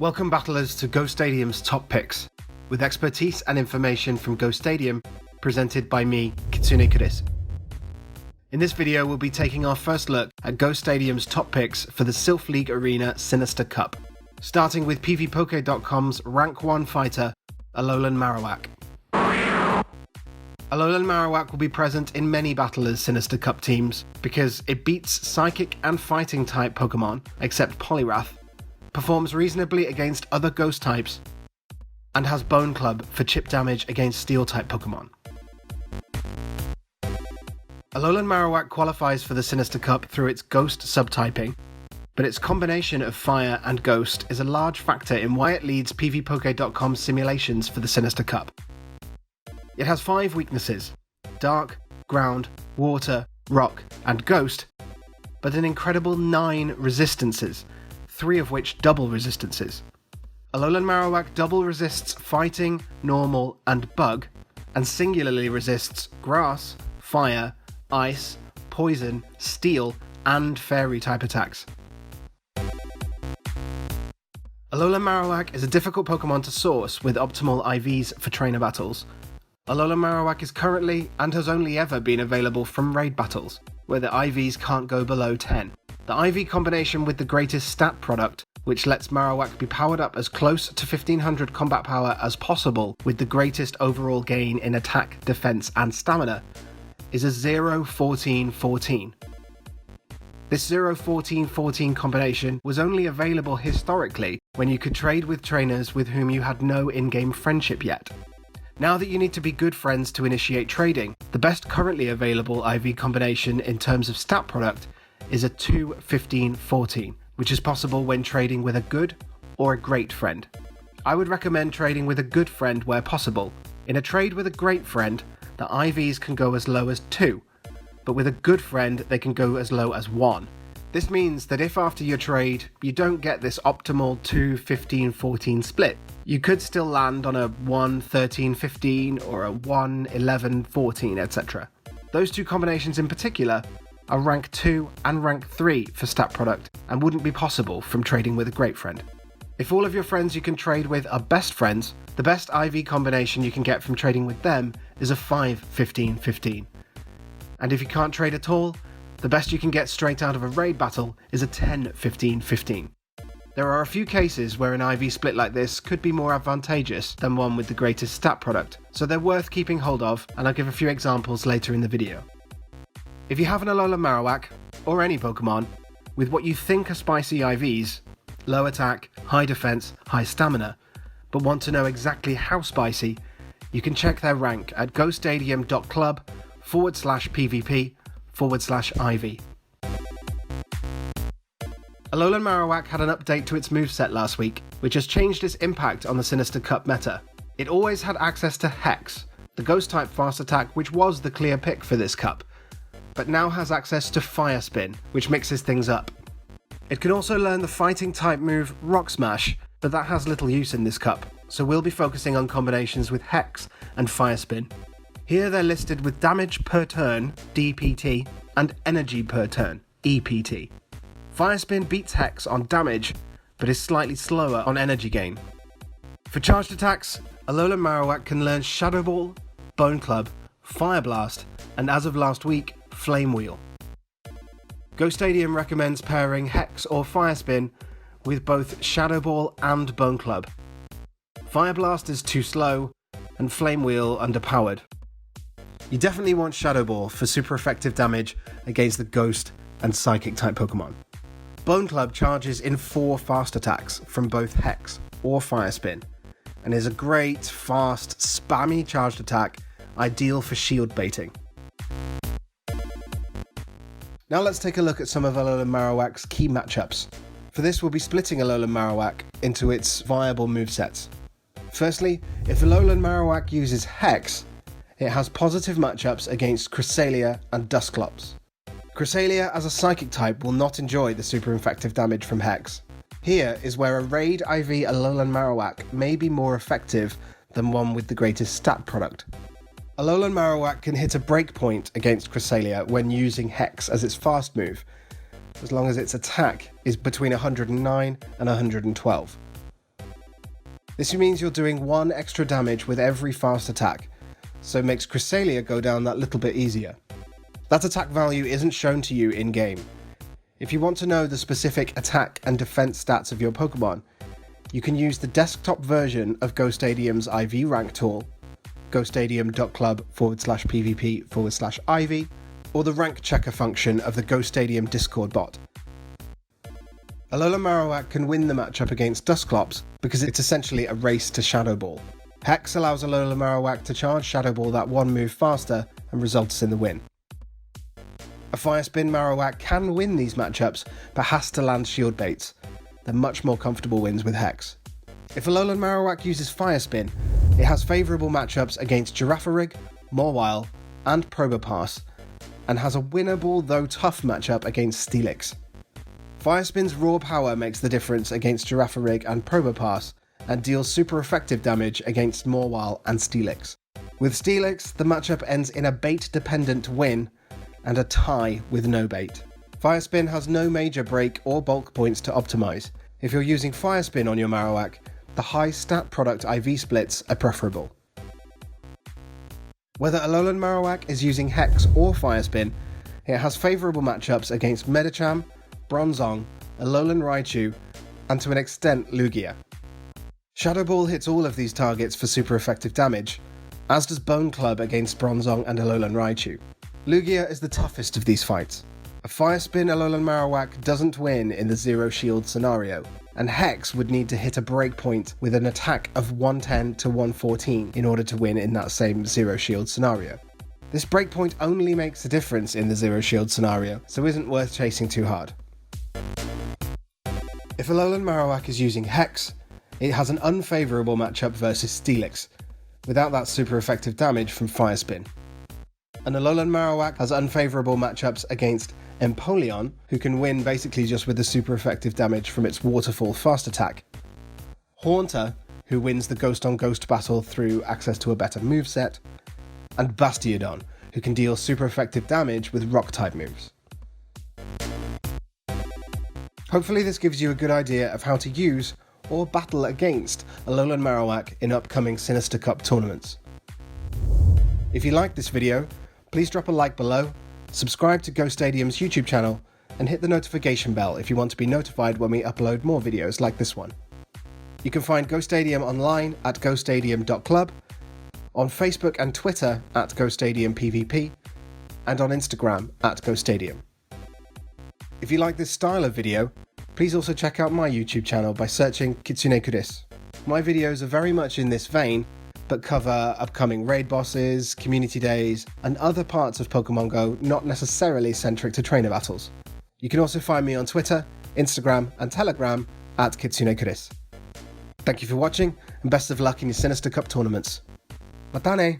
Welcome battlers to Go Stadium's top picks, with expertise and information from Go Stadium, presented by me, Kitsune Kurisu. In this video we'll be taking our first look at Go Stadium's top picks for the Sylph League Arena Sinister Cup, starting with PvPoke.com's Rank 1 fighter, Alolan Marowak. Alolan Marowak will be present in many battlers' Sinister Cup teams because it beats Psychic and Fighting type Pokemon, except Poliwrath, performs reasonably against other Ghost types, and has Bone Club for chip damage against Steel type Pokemon. Alolan Marowak qualifies for the Sinister Cup through its Ghost subtyping, but its combination of Fire and Ghost is a large factor in why it leads PvPoke.com's simulations for the Sinister Cup. It has 5 weaknesses: Dark, Ground, Water, Rock, and Ghost, but an incredible 9 resistances, 3 of which double resistances. Alolan Marowak double resists Fighting, Normal, and Bug, and singularly resists Grass, Fire, Ice, Poison, Steel, and Fairy type attacks. Alolan Marowak is a difficult Pokemon to source with optimal IVs for trainer battles. Alolan Marowak is currently, and has only ever been available from raid battles, where the IVs can't go below 10. The IV combination with the greatest stat product, which lets Marowak be powered up as close to 1500 combat power as possible with the greatest overall gain in attack, defense, and stamina, is a 0-14-14. This 0-14-14 combination was only available historically when you could trade with trainers with whom you had no in-game friendship yet. Now that you need to be good friends to initiate trading, the best currently available IV combination in terms of stat product is a 2-15-14, which is possible when trading with a good or a great friend. I would recommend trading with a good friend where possible. In a trade with a great friend, the IVs can go as low as 2, but with a good friend they can go as low as 1. This means that if after your trade you don't get this optimal 2-15-14 split, you could still land on a 1-13-15 or a 1-11-14, etc. Those two combinations in particular are rank 2 and rank 3 for stat product and wouldn't be possible from trading with a great friend. If all of your friends you can trade with are best friends, the best IV combination you can get from trading with them is a 5-15-15. And if you can't trade at all, the best you can get straight out of a raid battle is a 10-15-15. There are a few cases where an IV split like this could be more advantageous than one with the greatest stat product, so they're worth keeping hold of, and I'll give a few examples later in the video. If you have an Alolan Marowak, or any Pokemon, with what you think are spicy IVs, low attack, high defense, high stamina, but want to know exactly how spicy, you can check their rank at gostadium.club/PvP/IV. Alolan Marowak had an update to its moveset last week, which has changed its impact on the Sinister Cup meta. It always had access to Hex, the Ghost-type fast attack which was the clear pick for this cup, but now has access to Fire Spin, which mixes things up. It can also learn the Fighting-type move Rock Smash, but that has little use in this cup, so we'll be focusing on combinations with Hex and Fire Spin. Here they're listed with damage per turn, DPT, and energy per turn, EPT. Fire Spin beats Hex on damage, but is slightly slower on energy gain. For charged attacks, Alolan Marowak can learn Shadow Ball, Bone Club, Fire Blast, and as of last week, Flame Wheel. Go Stadium recommends pairing Hex or Fire Spin with both Shadow Ball and Bone Club. Fire Blast is too slow, and Flame Wheel underpowered. You definitely want Shadow Ball for super effective damage against the Ghost and Psychic type Pokemon. Bone Club charges in 4 fast attacks from both Hex or Fire Spin, and is a great, fast, spammy charged attack, ideal for shield baiting. Now let's take a look at some of Alolan Marowak's key matchups. For this we'll be splitting Alolan Marowak into its viable movesets. Firstly, if Alolan Marowak uses Hex, it has positive matchups against Cresselia and Dusclops. Cresselia as a Psychic type will not enjoy the super effective damage from Hex. Here is where a raid IV Alolan Marowak may be more effective than one with the greatest stat product. Alolan Marowak can hit a breakpoint against Cresselia when using Hex as its fast move, as long as its attack is between 109 and 112. This means you're doing 1 extra damage with every fast attack, so it makes Cresselia go down that little bit easier. That attack value isn't shown to you in-game. If you want to know the specific attack and defense stats of your Pokemon, you can use the desktop version of Go Stadium's IV rank tool, gostadium.club/pvp/IV, or the rank checker function of the Go Stadium Discord bot. Alolan Marowak can win the matchup against Dusclops because it's essentially a race to Shadow Ball. Hex allows Alolan Marowak to charge Shadow Ball that one move faster and results in the win. A Fire Spin Marowak can win these matchups, but has to land shield baits. They're much more comfortable wins with Hex. If Alolan Marowak uses Fire Spin, it has favourable matchups against Girafarig, Mawile, and Probopass, and has a winnable though tough matchup against Steelix. Fire Spin's raw power makes the difference against Girafarig and Probopass, and deals super effective damage against Mawile and Steelix. With Steelix, the matchup ends in a bait-dependent win, and a tie with no bait. Fire Spin has no major break or bulk points to optimise. If you're using Fire Spin on your Marowak, the high stat product IV splits are preferable. Whether Alolan Marowak is using Hex or Fire Spin, it has favourable matchups against Medicham, Bronzong, Alolan Raichu, and to an extent Lugia. Shadow Ball hits all of these targets for super effective damage, as does Bone Club against Bronzong and Alolan Raichu. Lugia is the toughest of these fights. A Fire Spin Alolan Marowak doesn't win in the Zero Shield scenario, and Hex would need to hit a breakpoint with an attack of 110 to 114 in order to win in that same Zero Shield scenario. This breakpoint only makes a difference in the Zero Shield scenario, so isn't worth chasing too hard. If Alolan Marowak is using Hex, it has an unfavourable matchup versus Steelix, without that super effective damage from Fire Spin. And Alolan Marowak has unfavourable matchups against Empoleon, who can win basically just with the super effective damage from its Waterfall fast attack, Haunter, who wins the Ghost on Ghost battle through access to a better moveset, and Bastiodon, who can deal super effective damage with rock type moves. Hopefully this gives you a good idea of how to use or battle against Alolan Marowak in upcoming Sinister Cup tournaments. If you liked this video, please drop a like below, subscribe to Go Stadium's YouTube channel, and hit the notification bell if you want to be notified when we upload more videos like this one. You can find Go Stadium online at gostadium.club, on Facebook and Twitter at GoStadiumPVP, and on Instagram at GoStadium. If you like this style of video, please also check out my YouTube channel by searching Kitsune Kurisu. My videos are very much in this vein, but cover upcoming raid bosses, community days, and other parts of Pokemon Go not necessarily centric to trainer battles. You can also find me on Twitter, Instagram, and Telegram at Kitsune Kurisu. Thank you for watching, and best of luck in your Sinister Cup tournaments. Matane!